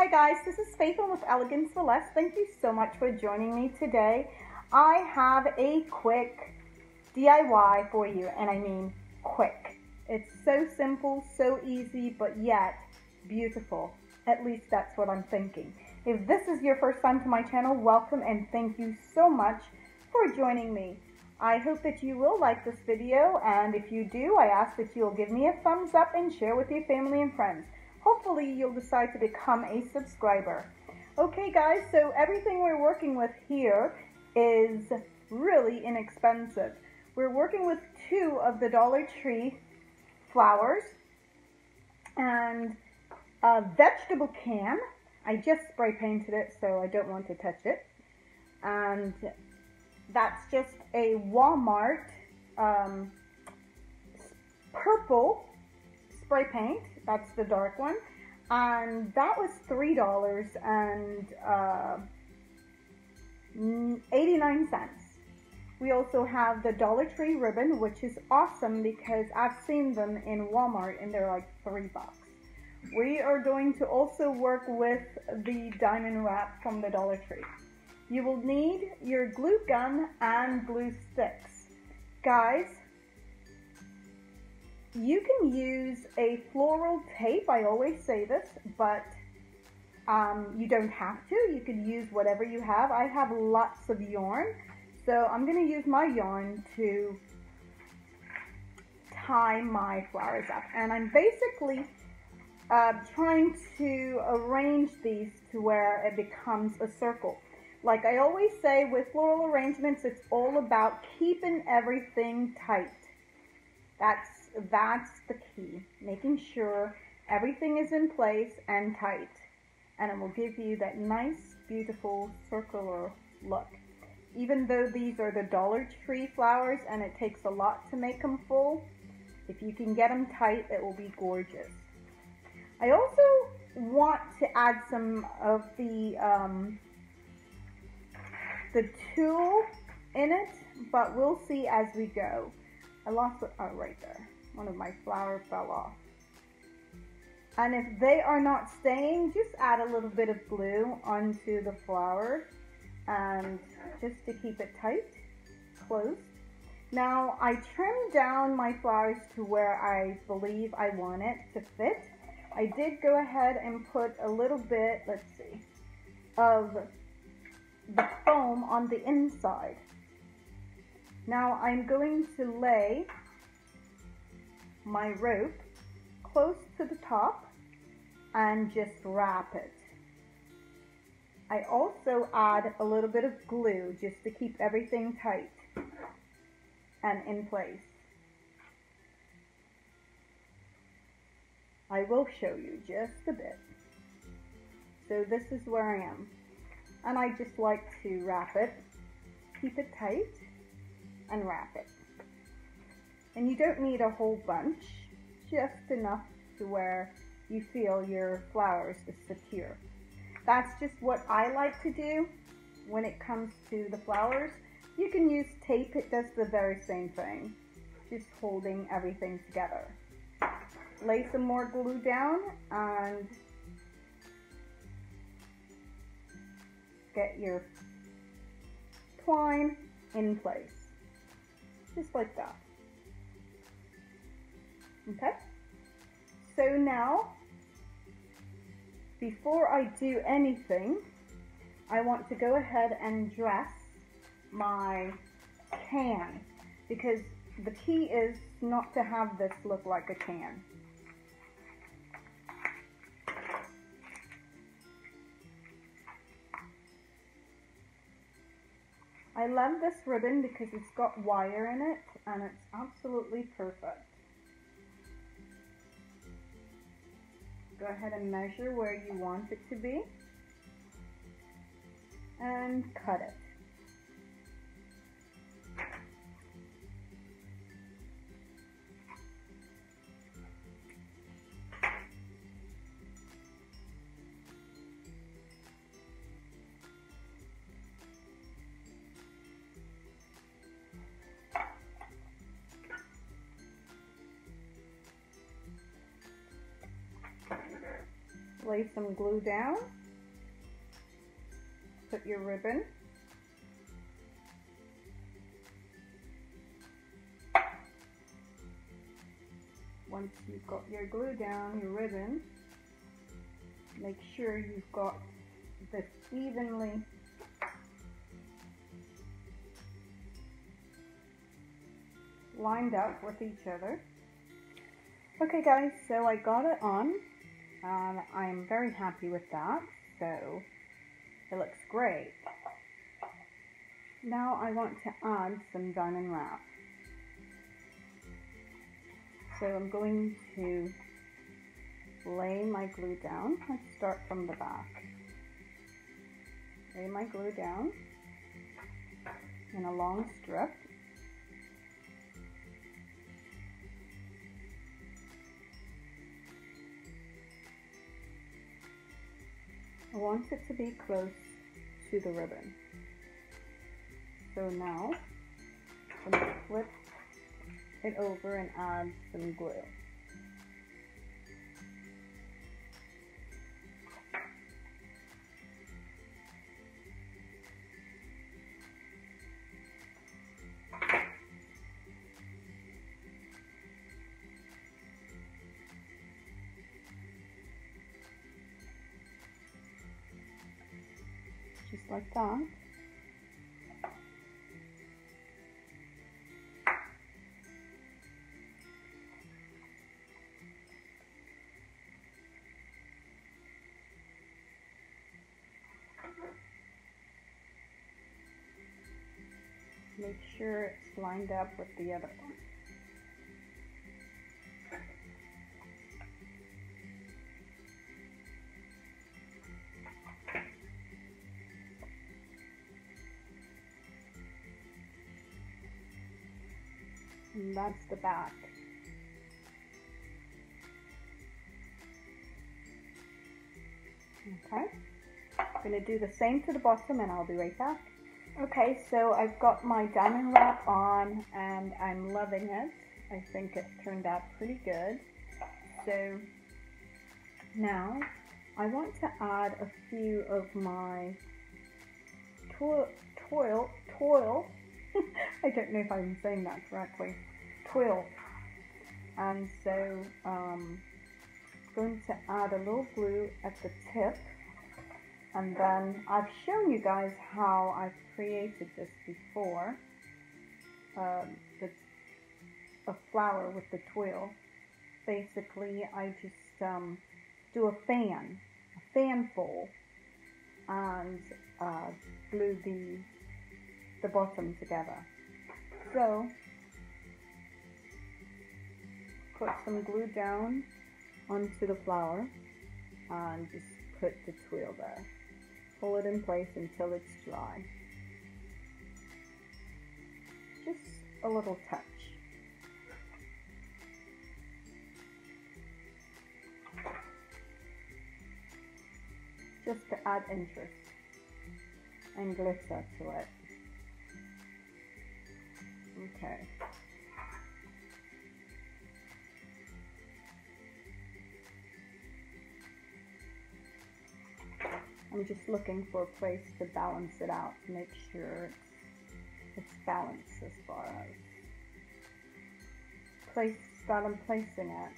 guys, this is Faithlyn with Elegance. Thank you so much for joining me today. I have a quick DIY for you, and I mean quick. It's so simple, so easy, but yet beautiful. At least that's what I'm thinking. If this is your first time to my channel, welcome and thank you so much for joining me. I hope that you will like this video, and if you do, I ask that you'll give me a thumbs up and share with your family and friends. Hopefully you'll decide to become a subscriber. Okay guys, so everything we're working with here is really inexpensive. We're working with 2 of the Dollar Tree flowers and a vegetable can. I just spray painted it, so I don't want to touch it. And that's just a Walmart purple spray paint. That's the dark one. And that was $3.89. We also have the Dollar Tree ribbon, which is awesome because I've seen them in Walmart and they're like $3. We are going to also work with the diamond wrap from the Dollar Tree. You will need your glue gun and glue sticks. Guys, you can use a floral tape. I always say this, but you don't have to. You can use whatever you have. I have lots of yarn, so I'm going to use my yarn to tie my flowers up. And I'm basically trying to arrange these to where it becomes a circle. Like I always say with floral arrangements, it's all about keeping everything tight. That's the key, making sure everything is in place and tight, and it will give you that nice, beautiful circular look. Even though these are the Dollar Tree flowers and it takes a lot to make them full, if you can get them tight, it will be gorgeous. I also want to add some of the tulle in it, but we'll see as we go. I lost it, oh, right there. One of my flowers fell off. And if they are not staying, just add a little bit of glue onto the flower, and just to keep it tight, closed. Now, I trimmed down my flowers to where I believe I want it to fit. I did go ahead and put a little bit, let's see, of the foam on the inside. Now I'm going to lay my rope close to the top and just wrap it. I also add a little bit of glue just to keep everything tight and in place. I will show you just a bit. So this is where I am. And I just like to wrap it, keep it tight, and wrap it. And you don't need a whole bunch, just enough to where you feel your flowers is secure. That's just what I like to do when it comes to the flowers. You can use tape, it does the very same thing, just holding everything together. Lay some more glue down and get your twine in place. Just like that. Okay? So now, before I do anything, I want to go ahead and dress my can, because the key is not to have this look like a can. I love this ribbon because it's got wire in it and it's absolutely perfect. Go ahead and measure where you want it to be and cut it. Lay some glue down your ribbon. Once you've got your glue down, your ribbon, make sure you've got this evenly lined up with each other. Okay guys, so I got it on and I'm very happy with that, so it looks great. Now I want to add some diamond wrap. So I'm going to lay my glue down. Let's start from the back. Lay my glue down in a long strip. I want it to be close to the ribbon. So now I'm going to flip it over and add some glue. Just like that. Make sure it's lined up with the other one. And that's the back. Okay, I'm going to do the same to the bottom and I'll be right back. Okay, so I've got my diamond wrap on and I'm loving it. I think it turned out pretty good. So now I want to add a few of my toil. I don't know if I'm saying that correctly. Twill. And so I'm going to add a little glue at the tip. And then I've shown you guys how I've created this before. A flower with the twill. Basically, I just do a fan fold, and glue the bottom together. So, put some glue down onto the flower and just put the twill there. Pull it in place until it's dry. Just a little touch. Just to add interest and glitter to it. Okay. I'm just looking for a place to balance it out to make sure it's balanced as far as that I'm placing it.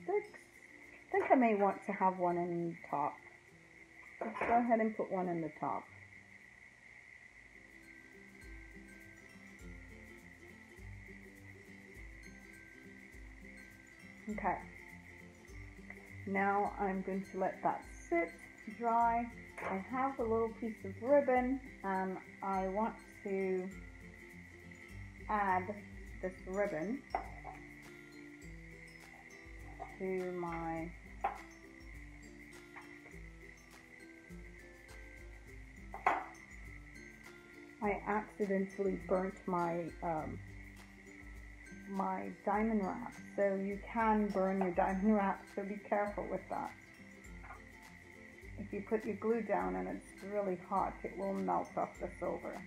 Sticks. I think I may want to have one in the top. Let's go ahead and put one in the top. Okay, now I'm going to let that sit, dry. I have a little piece of ribbon and I want to add this ribbon to my I accidentally burnt my my diamond wrap, so you can burn your diamond wrap, so be careful with that. If you put your glue down and it's really hot, it will melt off the silver.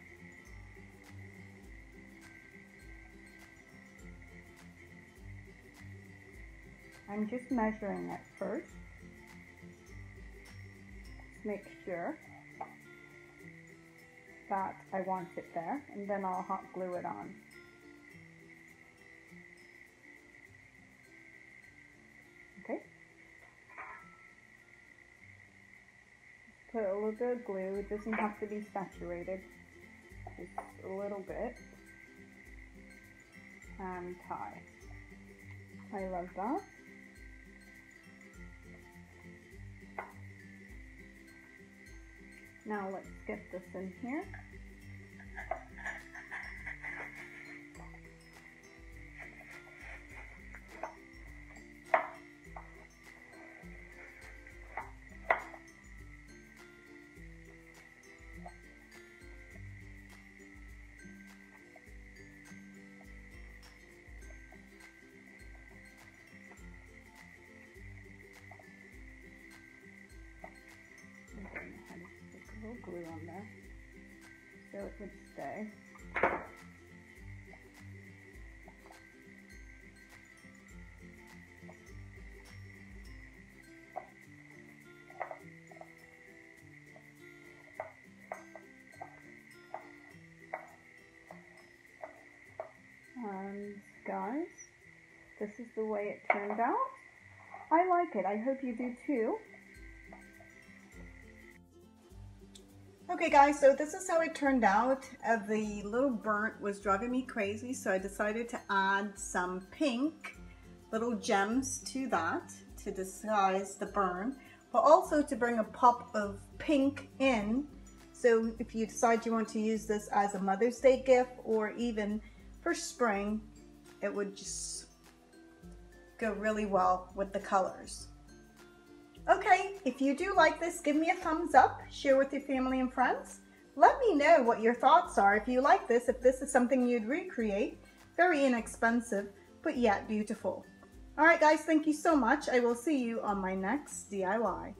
I'm just measuring it first. Just make sure that I want it there, and then I'll hot glue it on. Okay. Just put a little bit of glue. It doesn't have to be saturated. Just a little bit. And tie. I love that. Now let's get this in here. Glue on there so it would stay. And guys, this is the way it turned out. I like it. I hope you do too. Okay guys, so this is how it turned out. The little burnt was driving me crazy, so I decided to add some pink little gems to that to disguise the burn, but also to bring a pop of pink in. So if you decide you want to use this as a Mother's Day gift or even for spring, it would just go really well with the colors. Okay, if you do like this, give me a thumbs up, share with your family and friends. Let me know what your thoughts are if you like this, if this is something you'd recreate. Very inexpensive, but yet beautiful. All right guys, thank you so much. I will see you on my next DIY.